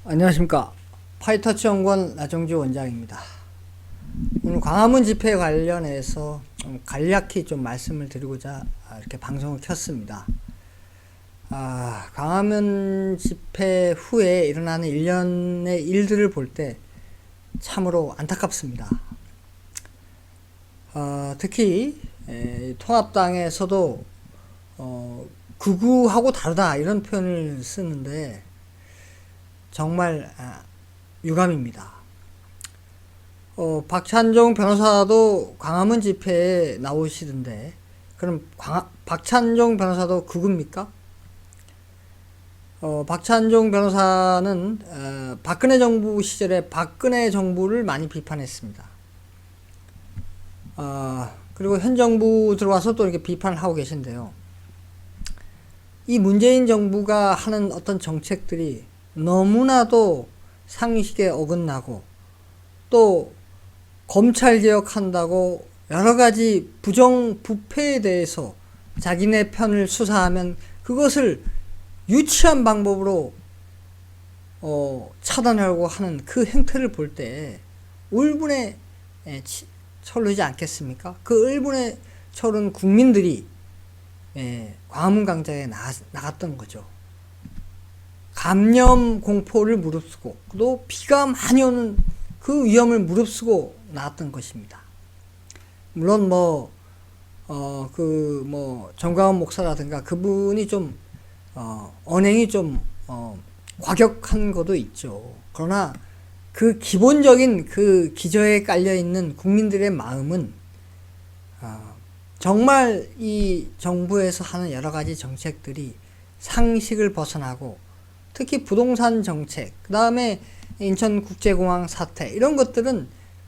안녕하십니까. 파이터치 연구원 나정주 원장입니다. 오늘 광화문 집회 관련해서 좀 간략히 좀 말씀을 드리고자 이렇게 방송을 켰습니다. 광화문 집회 후에 일어나는 일련의 일들을 볼 때 참으로 안타깝습니다. 특히 통합당에서도 극우하고 다르다 이런 표현을 쓰는데 정말 유감입니다. 박찬종 변호사도 광화문 집회에 나오시던데 그럼 박찬종 변호사도 극우입니까? 박찬종 변호사는 박근혜 정부 시절에 박근혜 정부를 많이 비판했습니다. 그리고 현 정부 들어와서 또 이렇게 비판을 하고 계신데요. 이 문재인 정부가 하는 어떤 정책들이 너무나도 상식에 어긋나고 또 검찰개혁한다고 여러가지 부정부패에 대해서 자기네 편을 수사하면 그것을 유치한 방법으로 차단하려고 하는 그 행태를 볼 때 울분에 철르지 않겠습니까? 그 울분에 철은 국민들이 광화문 광장에 나갔던 거죠. 감염 공포를 무릅쓰고 또 비가 많이 오는 그 위험을 무릅쓰고 나왔던 것입니다. 물론 정광훈 목사라든가 그분이 좀 언행이 좀 과격한 것도 있죠. 그러나 그 기본적인 그 기저에 깔려 있는 국민들의 마음은 정말 이 정부에서 하는 여러 가지 정책들이 상식을 벗어나고 특히 부동산 정책, 그 다음에 인천국제공항 사태 이런 것들은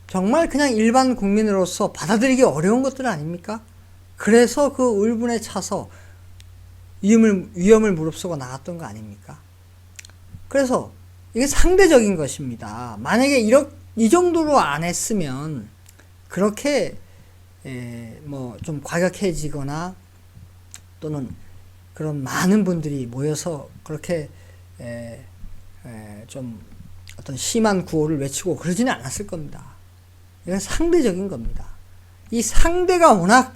정말 그냥 일반 국민으로서 받아들이기 어려운 것들 아닙니까? 그래서 그 울분에 차서 위험을 무릅쓰고 나갔던 거 아닙니까? 그래서 이게 상대적인 것입니다. 만약에 이 정도로 안 했으면 그렇게 좀 과격해지거나 또는 그런 많은 분들이 모여서 그렇게 좀 어떤 심한 구호를 외치고 그러지는 않았을 겁니다. 이건 상대적인 겁니다. 이 상대가 워낙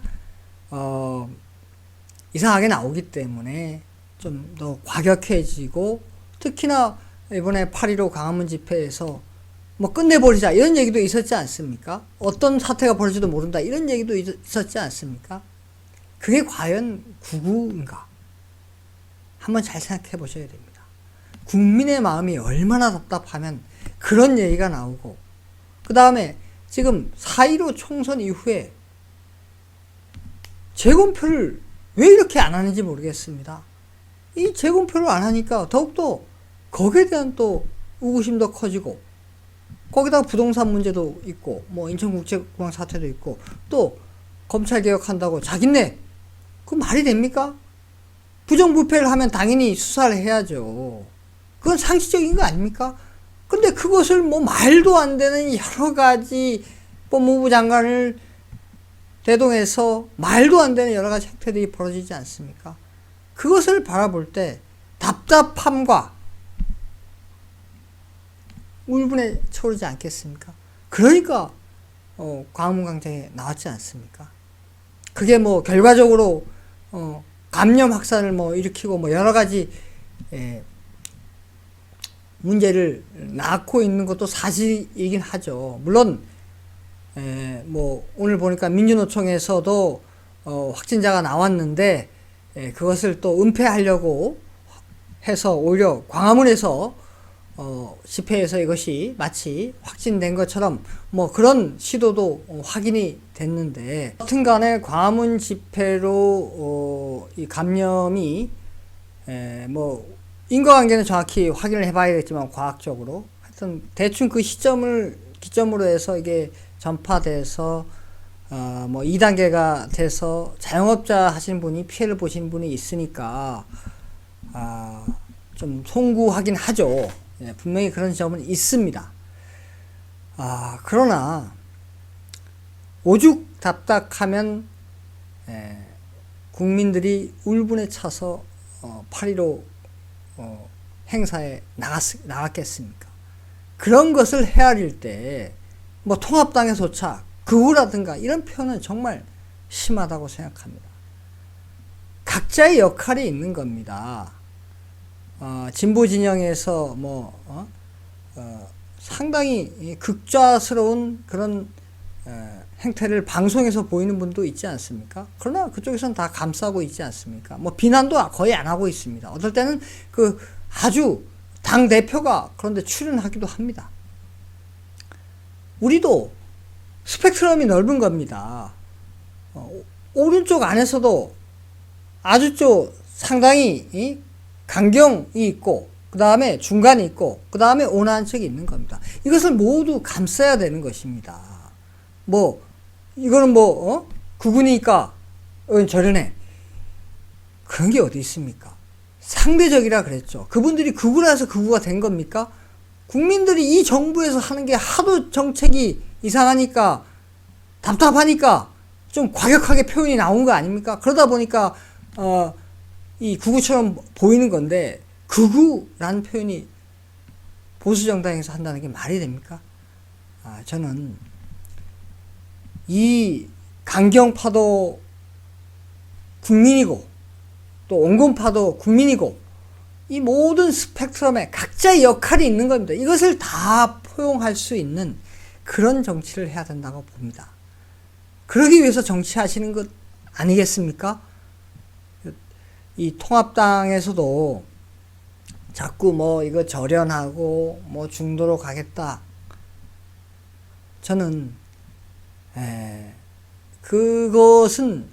이상하게 나오기 때문에 좀 더 과격해지고 특히나 이번에 8.15 광화문 집회에서 뭐 끝내버리자 이런 얘기도 있었지 않습니까? 어떤 사태가 벌어질지도 모른다 이런 얘기도 있었지 않습니까? 그게 과연 구구인가? 한번 잘 생각해 보셔야 됩니다. 국민의 마음이 얼마나 답답하면 그런 얘기가 나오고 그 다음에 지금 4.15 총선 이후에 재검표를 왜 이렇게 안 하는지 모르겠습니다. 이 재검표를 안 하니까 더욱더 거기에 대한 또 의구심도 커지고 거기다가 부동산 문제도 있고 뭐 인천국제공항 사태도 있고 또 검찰개혁한다고 자기네 그 말이 됩니까? 부정부패를 하면 당연히 수사를 해야죠. 그건 상식적인 거 아닙니까? 근데 그것을 뭐 말도 안 되는 여러 가지 법무부 장관을 대동해서 말도 안 되는 여러 가지 행태들이 벌어지지 않습니까? 그것을 바라볼 때 답답함과 울분에 차오르지 않겠습니까? 그러니까 광화문 광장에 나왔지 않습니까? 그게 뭐 결과적으로 감염 확산을 뭐 일으키고 뭐 여러 가지 문제를 낳고 있는 것도 사실이긴 하죠. 물론 뭐 오늘 보니까 민주노총에서도 확진자가 나왔는데 그것을 또 은폐하려고 해서 오히려 광화문에서 집회에서 이것이 마치 확진된 것처럼 뭐 그런 시도도 확인이 됐는데 여튼간에 광화문 집회로 이 감염이 뭐 인과관계는 정확히 확인을 해봐야겠지만 과학적으로 하여튼 대충 그 시점을 기점으로 해서 이게 전파돼서 뭐 2단계가 돼서 자영업자 하시는 분이 피해를 보신 분이 있으니까 좀 송구하긴 하죠. 분명히 그런 점은 있습니다. 그러나 오죽 답답하면 국민들이 울분에 차서 8.15 행사에 나갔겠습니까? 그런 것을 헤아릴 때, 뭐, 통합당에서차, 극우라든가 이런 표현은 정말 심하다고 생각합니다. 각자의 역할이 있는 겁니다. 진보 진영에서 상당히 극좌스러운 그런 행태를 방송에서 보이는 분도 있지 않습니까? 그러나 그쪽에서는 다 감싸고 있지 않습니까? 뭐 비난도 거의 안 하고 있습니다. 어떨 때는 그 아주 당 대표가 그런데 출연하기도 합니다. 우리도 스펙트럼이 넓은 겁니다. 오른쪽 안에서도 아주 상당히 강경이 있고, 그 다음에 중간이 있고, 그 다음에 온화한 척이 있는 겁니다. 이것을 모두 감싸야 되는 것입니다. 이거는 극우니까 저러네. 그런 게 어디 있습니까? 상대적이라 그랬죠. 그분들이 극우라서 극우가 된 겁니까? 국민들이 이 정부에서 하는 게 하도 정책이 이상하니까, 답답하니까 좀 과격하게 표현이 나온 거 아닙니까? 그러다 보니까, 이 극우처럼 보이는 건데, 극우라는 표현이 보수정당에서 한다는 게 말이 됩니까? 저는 이 강경파도 국민이고 또 온건파도 국민이고 이 모든 스펙트럼에 각자의 역할이 있는 겁니다. 이것을 다 포용할 수 있는 그런 정치를 해야 된다고 봅니다. 그러기 위해서 정치하시는 것 아니겠습니까? 이 통합당에서도 자꾸 이거 절연하고 중도로 가겠다. 저는 그것은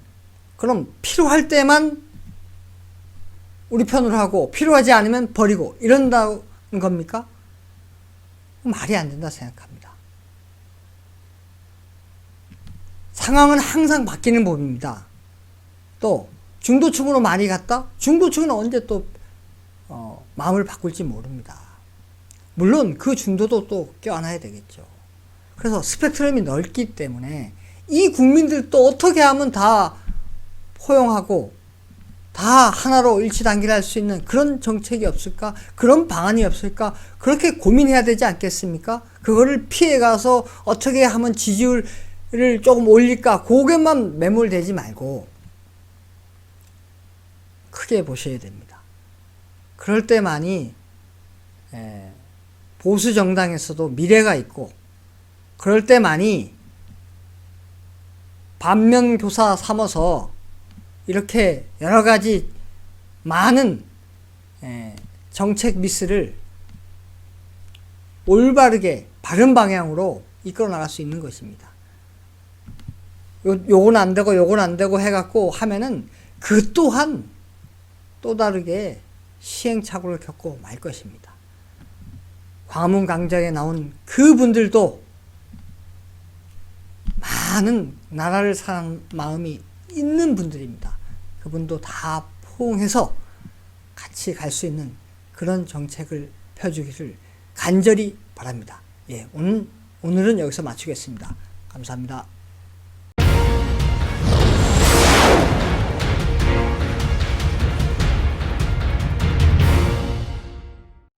그럼 필요할 때만 우리 편으로 하고 필요하지 않으면 버리고 이런다는 겁니까? 말이 안 된다 생각합니다. 상황은 항상 바뀌는 법입니다. 또 중도층으로 많이 갔다? 중도층은 언제 또 마음을 바꿀지 모릅니다. 물론 그 중도도 또 껴안아야 되겠죠. 그래서 스펙트럼이 넓기 때문에 이 국민들도 어떻게 하면 다 포용하고 다 하나로 일치단결할 수 있는 그런 정책이 없을까? 그런 방안이 없을까? 그렇게 고민해야 되지 않겠습니까? 그거를 피해가서 어떻게 하면 지지율을 조금 올릴까? 그게만 매몰되지 말고 크게 보셔야 됩니다. 그럴 때만이 보수 정당에서도 미래가 있고 그럴 때만이 반면교사 삼아서 이렇게 여러 가지 많은 정책 미스를 올바르게 바른 방향으로 이끌어 나갈 수 있는 것입니다. 요건 안 되고 요건 안 되고 해갖고 하면은 그 또한 또 다르게 시행착오를 겪고 말 것입니다. 광화문 광장에 나온 그분들도 많은 나라를 사랑하는 마음이 있는 분들입니다. 그분도 다 포용해서 같이 갈 수 있는 그런 정책을 펴주기를 간절히 바랍니다. 오늘은 여기서 마치겠습니다. 감사합니다.